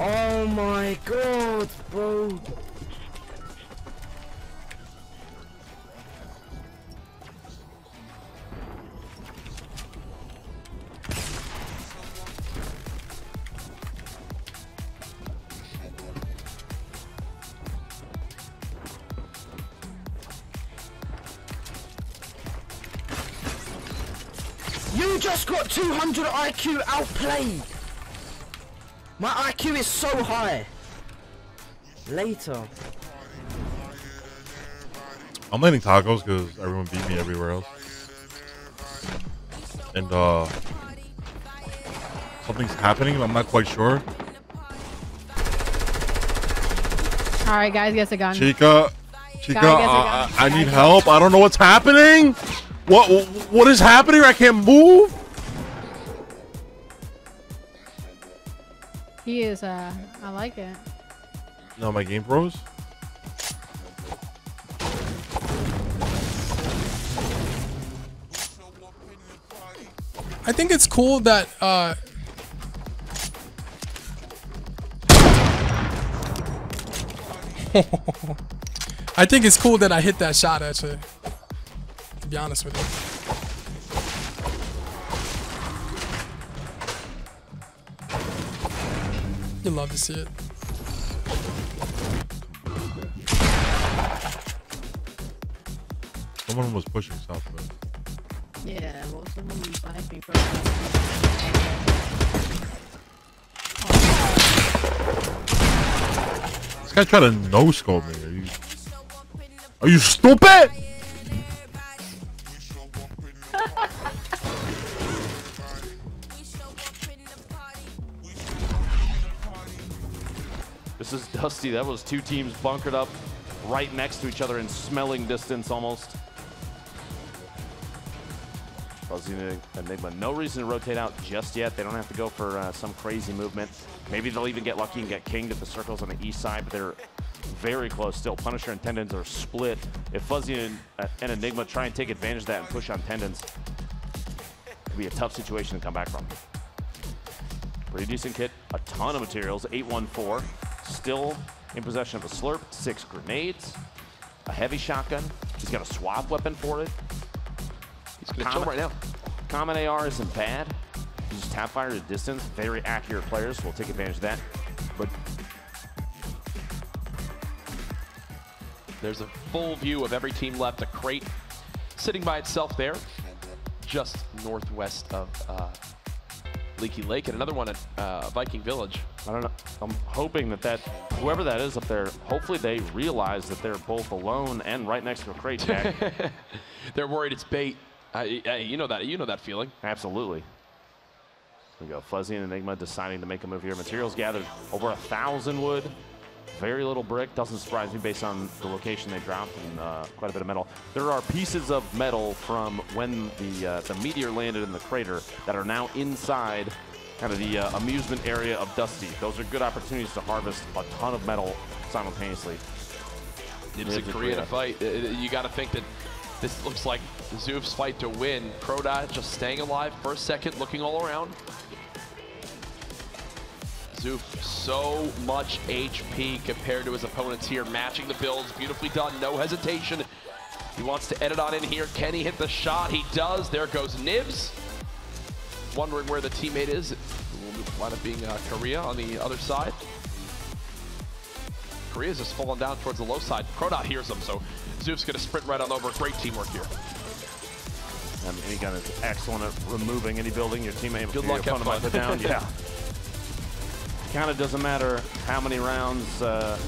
Oh my god, bro. You just got 200 IQ outplayed. My IQ is so high. Later. I'm landing tacos because everyone beat me everywhere else. And something's happening. I'm not quite sure. All right, guys, get a gun. Chica, I need help. I don't know what's happening. What is happening? I can't move. He is, I like it. No, my game froze. I think it's cool that I think it's cool that I hit that shot, actually, to be honest with you. You love to see it. Someone was pushing south, but Yeah, well, someone was sniping for this guy tried to no-scope me. Are you stupid? This is Dusty. That was two teams bunkered up right next to each other in smelling distance almost. Fuzzy Enigma, no reason to rotate out just yet. They don't have to go for some crazy movement. Maybe they'll even get lucky and get kinged if the circle's on the east side, but they're very close still. Punisher and Tendons are split. If Fuzzy and Enigma try and take advantage of that and push on Tendons, it'll be a tough situation to come back from. Pretty decent kit, a ton of materials, 814. Still in possession of a slurp, 6 grenades, a heavy shotgun. He's got a swap weapon for it. He's gonna chill right now. Common AR isn't bad. You just tap fire at distance. Very accurate players will take advantage of that. But there's a full view of every team left. A crate sitting by itself there, just northwest of Leaky Lake, and another one at Viking Village. I don't know. I'm hoping that whoever that is up there, hopefully they realize that they're both alone and right next to a crate, Jack. They're worried it's bait. You know that feeling. Absolutely. We go. Fuzzy and Enigma deciding to make a move here. Materials gathered over 1,000 wood. Very little brick. Doesn't surprise me based on the location they dropped and quite a bit of metal. There are pieces of metal from when the meteor landed in the crater that are now inside kind of the amusement area of Dusty. Those are good opportunities to harvest a ton of metal simultaneously. It's a Korean fight. You got to think that this looks like Zoof's fight to win. Prodot just staying alive for a second, looking all around. Zoof, so much HP compared to his opponents here, matching the builds, beautifully done, no hesitation. He wants to edit on in here. Can he hit the shot? He does. There goes Nibs. Wondering where the teammate is. It will wind up being Korea on the other side. Korea's just falling down towards the low side. Prodot hears him, so Zoof's going to sprint right on over. Great teamwork here. And he gun is excellent at removing any building your teammate. Good luck, have fun. Down. Yeah. Kind of doesn't matter how many rounds, how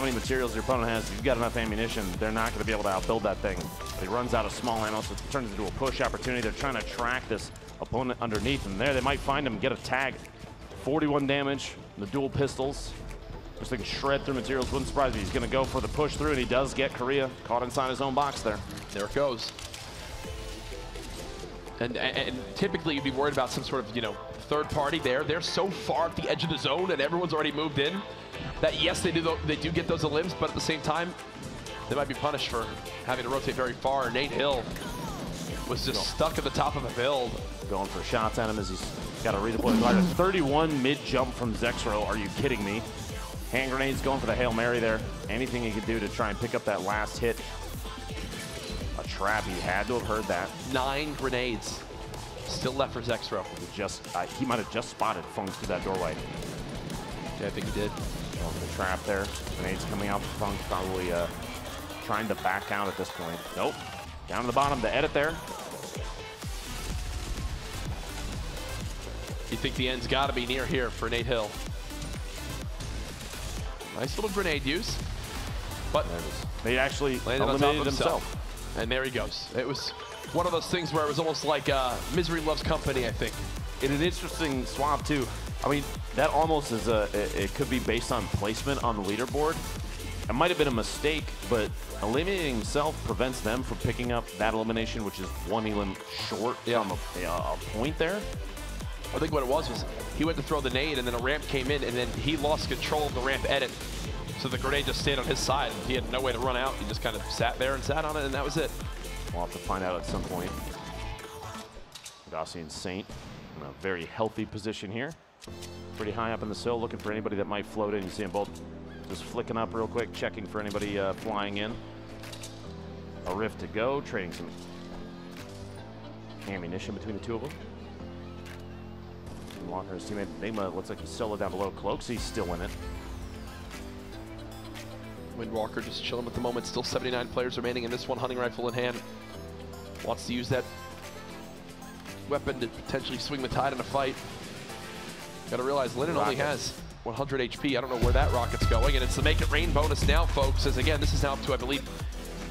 many materials your opponent has. If you've got enough ammunition, they're not going to be able to outbuild that thing. He runs out of small ammo, so it turns into a push opportunity. They're trying to track this opponent underneath, and there they might find him, get a tag. 41 damage, the dual pistols. This thing shred through materials, wouldn't surprise me. He's going to go for the push through, and he does get Korea caught inside his own box there. There it goes. And typically you'd be worried about some sort of, third party there. They're so far at the edge of the zone and everyone's already moved in that yes, they do get those limbs, but at the same time, they might be punished for having to rotate very far. Nate Hill was just stuck at the top of the build. Going for shots at him as he's got to redeploy the guard. 31 mid-jump from Zexro. Are you kidding me? Hand grenades going for the Hail Mary there. Anything he could do to try and pick up that last hit. A trap. He had to have heard that. 9 grenades still left for Zexro. He might have just spotted Funk through that doorway. Yeah, I think he did. Going for the trap there. Grenades coming out for Funk. Probably trying to back out at this point. Nope. Down to the bottom. The edit there. You think the end's got to be near here for Nate Hill. Nice little grenade use. But they actually landed on top of himself. And there he goes. It was one of those things where it was almost like Misery Loves Company, I think. In an interesting swap, too. I mean, that almost is it could be based on placement on the leaderboard. It might have been a mistake, but eliminating himself prevents them from picking up that elimination, which is 1 elim short from a point there. I think what it was he went to throw the nade, and then a ramp came in, and then he lost control of the ramp edit. So the grenade just stayed on his side, and he had no way to run out. He just kind of sat there and sat on it, and that was it. We'll have to find out at some point. Gossi and Saint in a very healthy position here. Pretty high up in the sill, looking for anybody that might float in. You see them both just flicking up real quick, checking for anybody flying in. A rift to go, trading some ammunition between the two of them. Walker, his teammate, Nigma looks like he's solo down below. Cloaks, he's still in it. Windwalker just chilling at the moment. Still 79 players remaining in this one. Hunting rifle in hand. Wants to use that weapon to potentially swing the tide in a fight. Got to realize Lennon only has 100 HP. I don't know where that rocket's going. And it's the Make It Rain bonus now, folks. As again, this is now up to, I believe,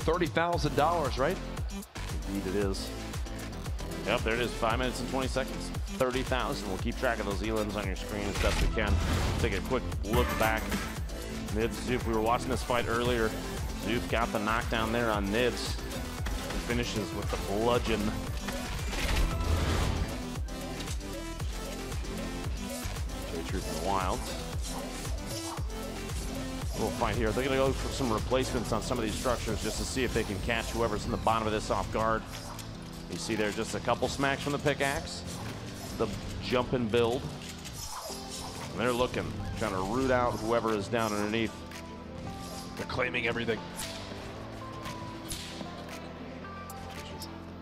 $30,000, right? Indeed it is. Yep, there it is. 5 minutes and 20 seconds. 30,000. We'll keep track of those elims on your screen as best we can. Take a quick look back. Nibs, Zoof, we were watching this fight earlier. Zoof got the knockdown there on Nibs. He finishes with the bludgeon. Truth in the Wilds. We'll fight here. They're going to go for some replacements on some of these structures just to see if they can catch whoever's in the bottom of this off guard. You see there just a couple smacks from the pickaxe. The jump and build. And they're looking, trying to root out whoever is down underneath. They're claiming everything.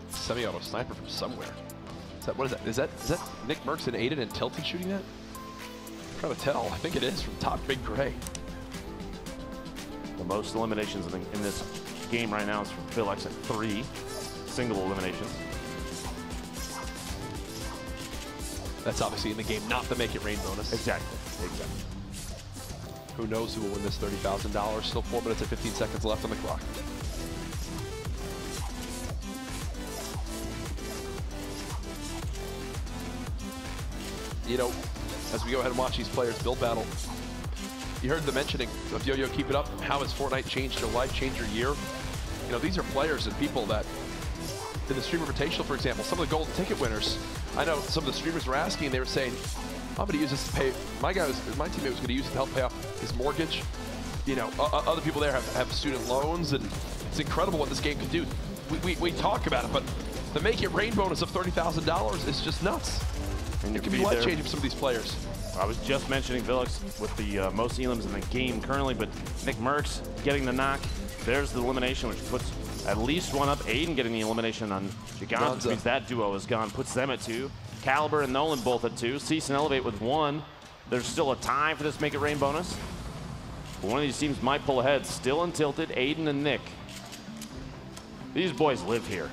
Semi-auto sniper from somewhere. Is that, what is that? Is that Nick Merckx and Aiden and Tilted shooting that? I'm trying to tell. I think it is from top Big Gray. The most eliminations in this game right now is from Philx at 3 single eliminations. That's obviously in the game, not the Make It Rain bonus. Exactly. Who knows who will win this $30,000? Still 4 minutes and 15 seconds left on the clock. You know, as we go ahead and watch these players build battle, you heard the mentioning of Yo-Yo, keep it up. How has Fortnite changed your life, changed your year? You know, these are players and people that, in the Streamer Invitational, for example, some of the golden ticket winners, I know some of the streamers were asking, they were saying, I'm going to use this to pay, my teammate was going to use it to help pay off his mortgage. You know, other people there have student loans, and it's incredible what this game can do. We talk about it, but the Make It Rain bonus of $30,000 is just nuts. And it can be life-changing for some of these players. I was just mentioning Philx with the most elims in the game currently, but Nick Merckx getting the knock. There's the elimination, which puts at least one up. Aiden getting the elimination on Giganza, which means that duo is gone. Puts them at 2. Caliber and Nolan both at 2. Cease and Elevate with 1. There's still a tie for this Make It Rain bonus. But one of these teams might pull ahead. Still untilted, Aiden and Nick. These boys live here.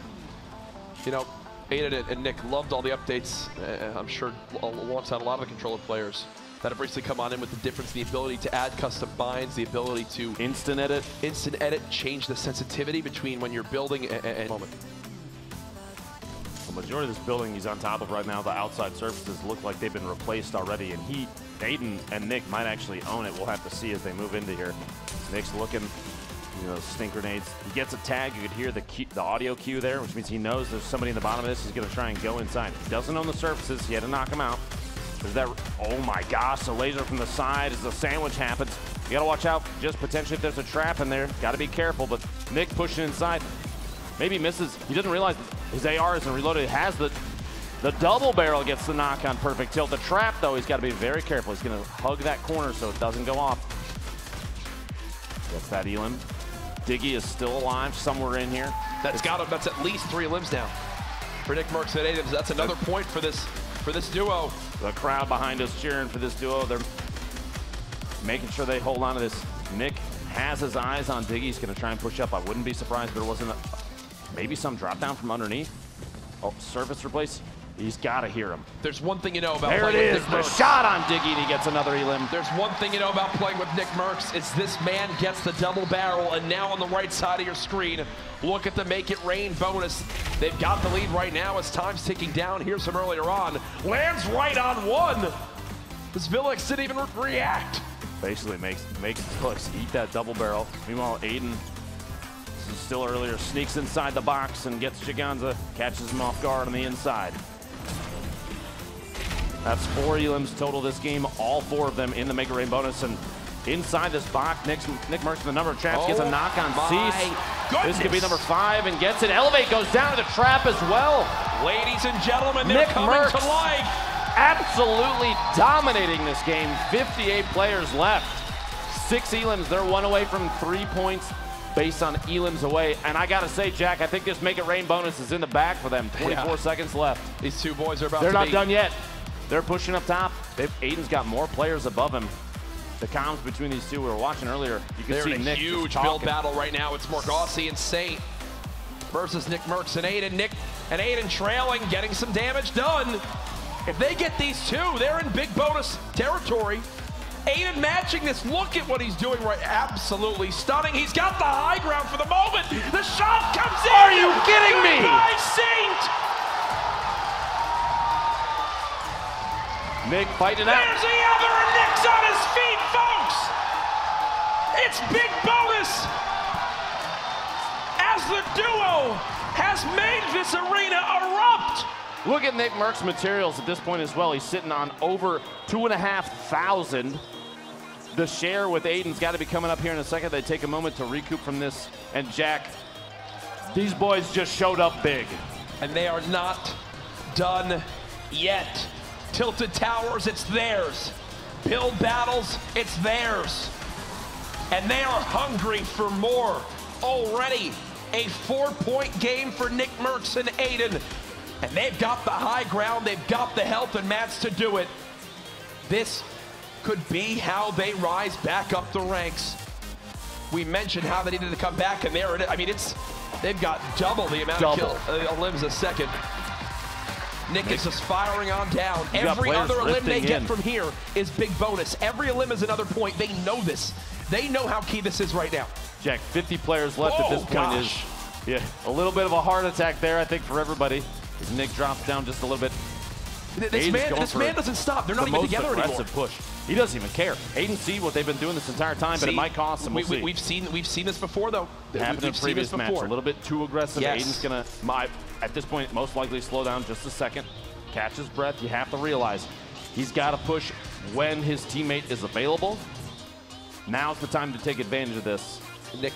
You know, Aiden and Nick loved all the updates. I'm sure alongside a lot of the controller players that have recently come on in with the difference, the ability to add custom binds, the ability to instant edit, change the sensitivity between when you're building and moment. The majority of this building he's on top of right now, the outside surfaces look like they've been replaced already, and Aiden and Nick might actually own it. We'll have to see as they move into here. Nick's looking, you know, stink grenades. He gets a tag. You could hear the audio cue there, which means he knows there's somebody in the bottom of this. He's going to try and go inside. He doesn't own the surfaces. He had to knock him out. There's that, oh my gosh, the laser from the side as the sandwich happens. You gotta watch out, just potentially if there's a trap in there. Gotta be careful, but Nick pushing inside. Maybe misses, he doesn't realize His AR isn't reloaded. He has the double barrel, gets the knock on perfect tilt. The trap, though, he's got to be very careful. He's going to hug that corner so it doesn't go off. Gets that elim. Diggy is still alive somewhere in here. That's at least 3 limbs down for Nick Mercs and Aiden. That's another point for this duo. The crowd behind us cheering for this duo. They're making sure they hold on to this. Nick has his eyes on Diggy. He's going to try and push up. I wouldn't be surprised if there wasn't maybe some drop down from underneath. Oh, surface replace. He's got to hear him. There's one thing you know about there playing it with is, Nick the Mercs. shot on Diggy, and he gets another elim. There's one thing you know about playing with Nick Mercs is this man gets the double barrel, and now on the right side of your screen, look at the Make It Rain bonus. They've got the lead right now as time's ticking down. Here's some earlier on. Lands right on one. This Villex didn't even react. Basically makes Villex eat that double barrel. Meanwhile, Aiden, this is still earlier, sneaks inside the box and gets Giganza, catches him off guard on the inside. That's 4 elims total this game, all 4 of them in the Make It Rain bonus. And inside this box, Nick Mercs with the number of traps, gets a knock on Cease. This could be number 5 and gets it. Elevate goes down to the trap as well. Ladies and gentlemen, they're coming to life. Absolutely dominating this game. 58 players left. 6 elims. They're 1 away from 3 points based on elims away. And I gotta say, Jack, I think this Make It Rain bonus is in the bag for them. 24 seconds left. These 2 boys are about They're to not done yet. They're pushing up top. Aiden's got more players above him. The comms between these two we were watching earlier, you can see in a Nick huge build battle right now. It's Morgossi and Saint versus Nick Mercs and Aiden. Nick and Aiden trailing, getting some damage done. If they get these 2, they're in big bonus territory. Aiden matching this. Look at what he's doing right. Absolutely stunning. He's got the high ground for the moment. The shot comes in. Are you kidding me? By Saint. Nick fighting out. There's the other, and Nick's on his feet, folks. It's big bonus as the duo has made this arena erupt. Look at Nick Mercs' materials at this point as well. He's sitting on over 2,500. The share with Aiden's got to be coming up here in a second. They take a moment to recoup from this. And Jack, these boys just showed up big. And they are not done yet. Tilted Towers, it's theirs. Build battles, it's theirs. And they are hungry for more. Already a 4-point game for Nick Mercs and Aiden. And they've got the high ground, they've got the health and mats to do it. This could be how they rise back up the ranks. We mentioned how they needed to come back, and there it is. I mean, they've got double the amount of limbs a second. Nick is just firing on down. Every other elim they get from here is big bonus. Every elim is another point. They know this. They know how key this is right now. Jack, 50 players left at this point. Is a little bit of a heart attack there, I think, for everybody. As Nick drops down just a little bit. This man doesn't stop. They're not even together anymore. Push. He doesn't even care. Aiden see what they've been doing this entire time, but it might cost him. We've seen this before, though. Happened in the previous match. A little bit too aggressive. Yes. Aiden's gonna, at this point, most likely slow down just a second. Catch his breath. You have to realize he's got to push when his teammate is available. Now's the time to take advantage of this. Nick.